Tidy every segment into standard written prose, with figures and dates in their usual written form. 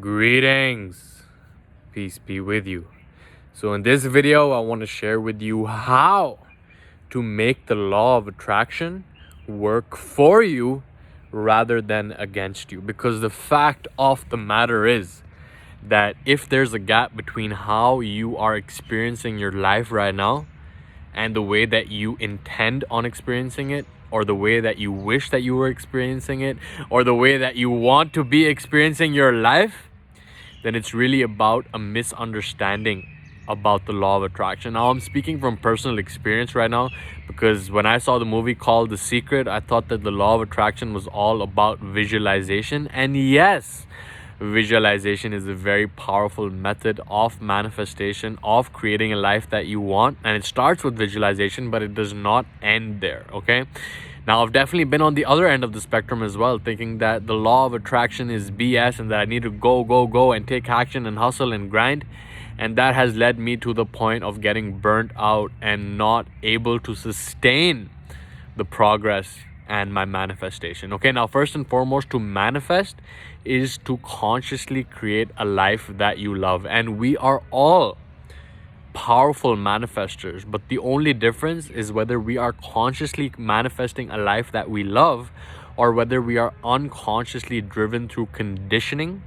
Greetings, peace be with you. So in this video, I want to share with you how to make the law of attraction work for you rather than against you. Because the fact of the matter is that if there's a gap between how you are experiencing your life right now and the way that you intend on experiencing it, or the way that you wish that you were experiencing it, or the way that you want to be experiencing your life, then it's really about a misunderstanding about the law of attraction. Now, I'm speaking from personal experience right now because when I saw the movie called The Secret, I thought that the law of attraction was all about visualization. And yes, visualization is a very powerful method of manifestation, of creating a life that you want. And it starts with visualization, but it does not end there, okay? Now, I've definitely been on the other end of the spectrum as well, thinking that the law of attraction is BS and that I need to go and take action and hustle and grind. And that has led me to the point of getting burnt out and not able to sustain the progress and my manifestation. Okay, now first and foremost, to manifest is to consciously create a life that you love. And we are all powerful manifestors, but the only difference is whether we are consciously manifesting a life that we love or whether we are unconsciously driven through conditioning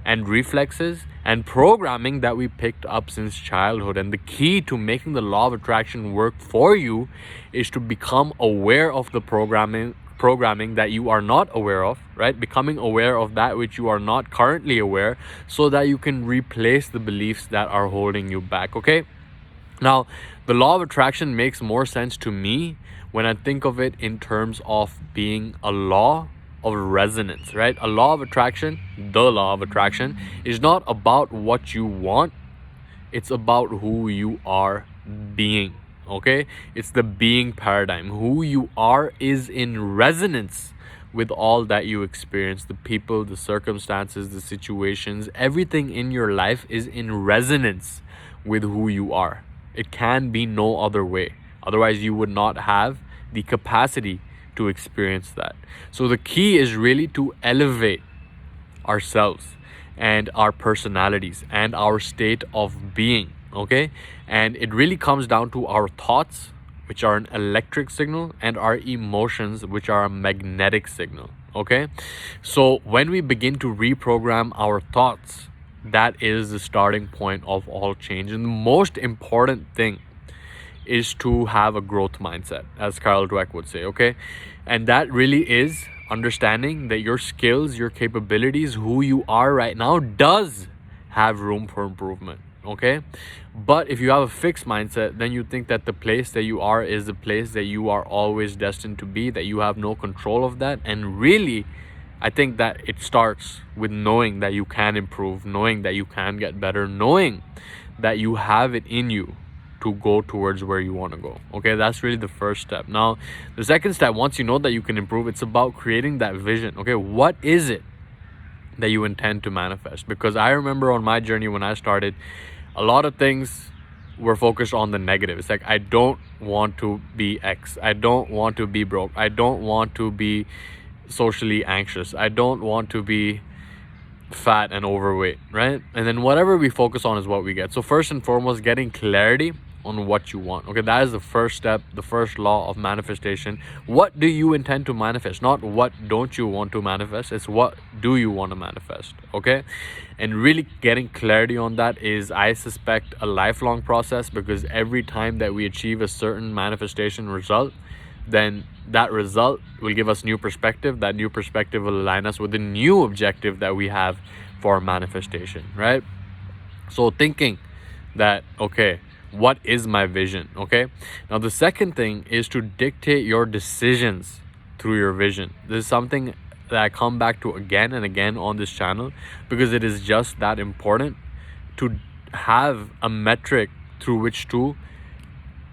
and reflexes and programming that we picked up since childhood. And the key to making the law of attraction work for you is to become aware of the programming that you are not aware of, right? Becoming aware of that which you are not currently aware, so that you can replace the beliefs that are holding you back. Okay, now the law of attraction makes more sense to me when I think of it in terms of being a law of resonance, right? A law of attraction, the law of attraction, is not about what you want, it's about who you are being. Okay, it's the being paradigm. Who you are is in resonance with all that you experience, the people, the circumstances, the situations. Everything in your life is in resonance with who you are. It can be no other way. Otherwise, you would not have the capacity to experience that. So the key is really to elevate ourselves and our personalities and our state of being. Okay, and it really comes down to our thoughts, which are an electric signal, and our emotions, which are a magnetic signal. Okay, so when we begin to reprogram our thoughts, that is the starting point of all change. And the most important thing is to have a growth mindset, as Carl Dweck would say. Okay, and that really is understanding that your skills, your capabilities, who you are right now does have room for improvement. Okay, but if you have a fixed mindset, then you think that the place that you are is the place that you are always destined to be, that you have no control of that. And really, I think that it starts with knowing that you can improve, knowing that you can get better, knowing that you have it in you to go towards where you want to go. Okay, that's really the first step. Now, the second step, once you know that you can improve, it's about creating that vision. Okay, what is it that you intend to manifest? Because I remember on my journey when I started, a lot of things were focused on the negative. It's like, I don't want to be X. I don't want to be broke. I don't want to be socially anxious. I don't want to be fat and overweight, right? And then whatever we focus on is what we get. So first and foremost, getting clarity on what you want. Okay, that is the first step, the first law of manifestation. What do you intend to manifest? Not what don't you want to manifest, it's what do you want to manifest. Okay, and really getting clarity on that is, I suspect, a lifelong process, because every time that we achieve a certain manifestation result, then that result will give us new perspective. That new perspective will align us with the new objective that we have for manifestation, right? So thinking that, okay, what is my vision? Okay, now the second thing is to dictate your decisions through your vision. This is something that I come back to again and again on this channel, because it is just that important to have a metric through which to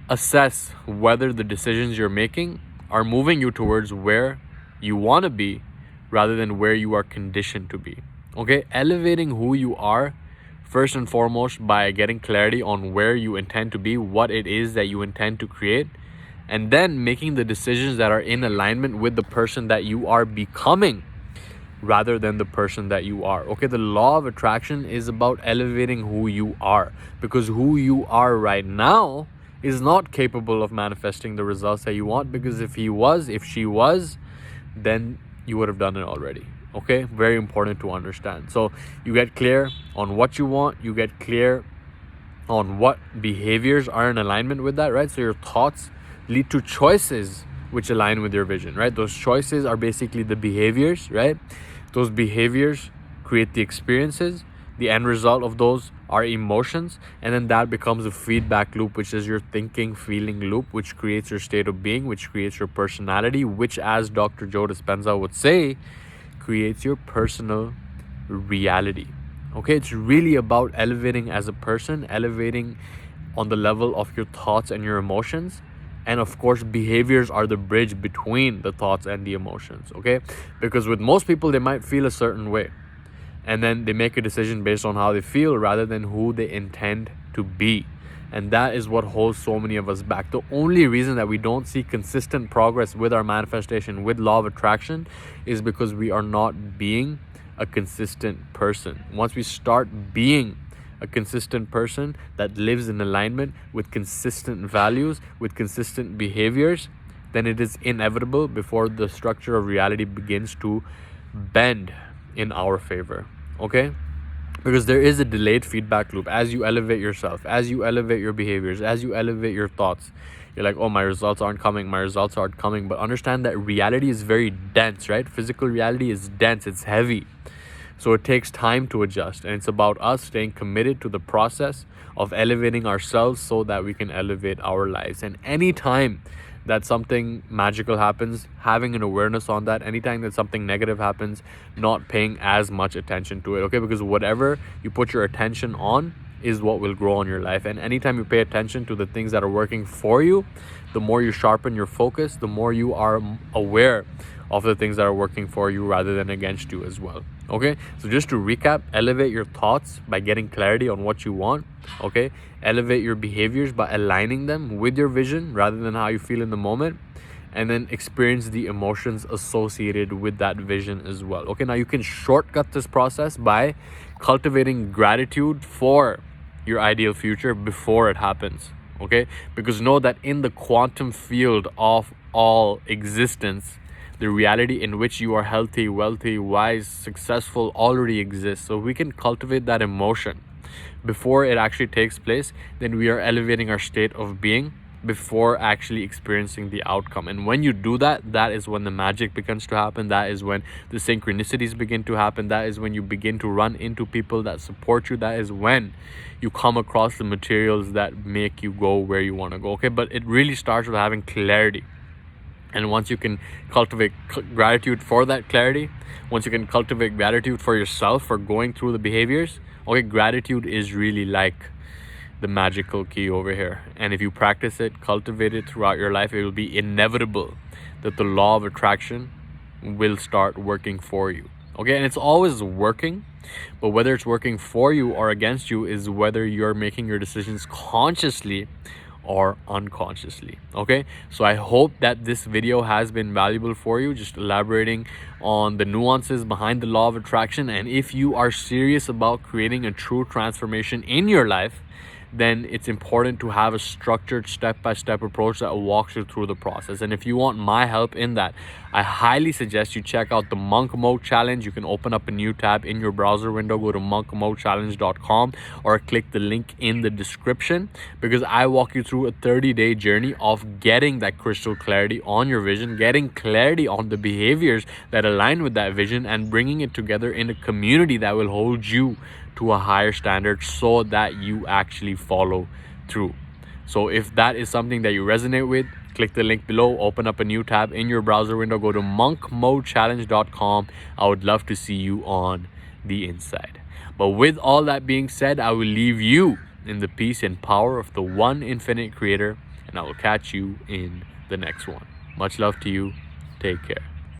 assess whether the decisions you're making are moving you towards where you want to be rather than where you are conditioned to be. Okay, elevating who you are first and foremost by getting clarity on where you intend to be, what it is that you intend to create, and then making the decisions that are in alignment with the person that you are becoming rather than the person that you are. Okay, the law of attraction is about elevating who you are, because who you are right now is not capable of manifesting the results that you want, because if she was, then you would have done it already. Okay, very important to understand. So you get clear on what you want, you get clear on what behaviors are in alignment with that, right? So your thoughts lead to choices which align with your vision, right? Those choices are basically the behaviors, right? Those behaviors create the experiences. The end result of those are emotions, and then that becomes a feedback loop, which is your thinking, feeling loop, which creates your state of being, which creates your personality, which, as Dr. Joe Dispenza would say, creates your personal reality. Okay, it's really about elevating as a person, elevating on the level of your thoughts and your emotions. And of course, behaviors are the bridge between the thoughts and the emotions. Okay, because with most people, they might feel a certain way, and then they make a decision based on how they feel rather than who they intend to be. And that is what holds so many of us back. The only reason that we don't see consistent progress with our manifestation, with law of attraction, is because we are not being a consistent person. Once we start being a consistent person that lives in alignment with consistent values, with consistent behaviors, then it is inevitable before the structure of reality begins to bend in our favor. Okay, because there is a delayed feedback loop. As you elevate yourself, as you elevate your behaviors, as you elevate your thoughts, you're like, oh, my results aren't coming, but understand that reality is very dense, right? Physical reality is dense, it's heavy. So it takes time to adjust, and it's about us staying committed to the process of elevating ourselves so that we can elevate our lives. And anytime that something magical happens, having an awareness on that. Anytime that something negative happens, not paying as much attention to it. Okay, because whatever you put your attention on is what will grow in your life. And anytime you pay attention to the things that are working for you, the more you sharpen your focus, the more you are aware of the things that are working for you rather than against you as well. Okay, so just to recap, elevate your thoughts by getting clarity on what you want. Okay, elevate your behaviors by aligning them with your vision rather than how you feel in the moment, and then experience the emotions associated with that vision as well. Okay, now you can shortcut this process by cultivating gratitude for your ideal future before it happens. Okay, because know that in the quantum field of all existence, the reality in which you are healthy, wealthy, wise, successful already exists. So we can cultivate that emotion before it actually takes place. Then we are elevating our state of being before actually experiencing the outcome. And when you do that, that is when the magic begins to happen. That is when the synchronicities begin to happen. That is when you begin to run into people that support you. That is when you come across the materials that make you go where you want to go. Okay, but it really starts with having clarity. And once you can cultivate gratitude for that clarity, once you can cultivate gratitude for yourself for going through the behaviors, okay, gratitude is really like the magical key over here. And if you practice it, cultivate it throughout your life, it will be inevitable that the law of attraction will start working for you. Okay, and it's always working, but whether it's working for you or against you is whether you're making your decisions consciously or unconsciously. Okay, so I hope that this video has been valuable for you, just elaborating on the nuances behind the law of attraction. And if you are serious about creating a true transformation in your life, then it's important to have a structured step-by-step approach that walks you through the process. And if you want my help in that, I highly suggest you check out the Monk Mode Challenge. You can open up a new tab in your browser window, go to monkmodechallenge.com, or click the link in the description, because I walk you through a 30-day journey of getting that crystal clarity on your vision, getting clarity on the behaviors that align with that vision, and bringing it together in a community that will hold you to a higher standard so that you actually follow through. So if that is something that you resonate with, click the link below, open up a new tab in your browser window, go to monkmodechallenge.com. I would love to see you on the inside. But with all that being said, I will leave you in the peace and power of the one infinite creator, and I will catch you in the next one. Much love to you. Take care.